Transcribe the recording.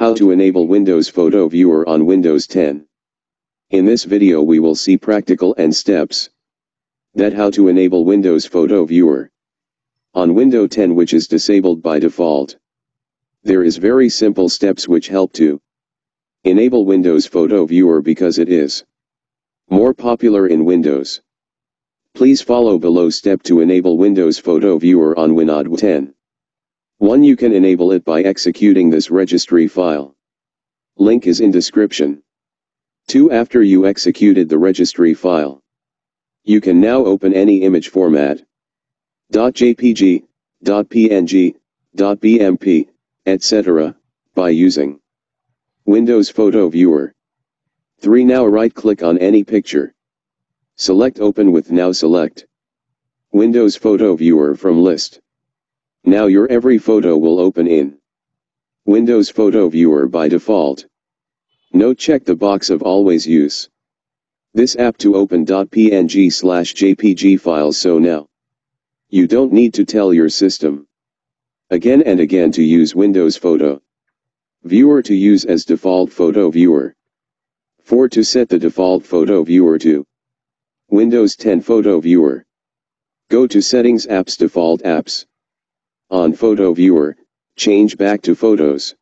How to enable Windows Photo Viewer on Windows 10. In this video we will see practical and steps that how to enable Windows Photo Viewer on Windows 10 which is disabled by default. There is very simple steps which help to enable Windows Photo Viewer because it is more popular in Windows. Please follow below step to enable Windows Photo Viewer on Windows 10. 1. You can enable it by executing this registry file. Link is in description. 2. After you executed the registry file, you can now open any image format. .jpg, .png, .bmp, etc. by using Windows Photo Viewer. 3. Now right-click on any picture. Select Open with Now select Windows Photo Viewer from list. Now your every photo will open in Windows Photo Viewer by default. Note: check the box of Always Use this app to open .png/jpg files, so now you don't need to tell your system again and again to use Windows Photo Viewer to use as default photo viewer. 4. To set the default photo viewer to Windows 10 Photo Viewer, go to Settings, Apps, Default Apps. On Photo Viewer, change back to Photos.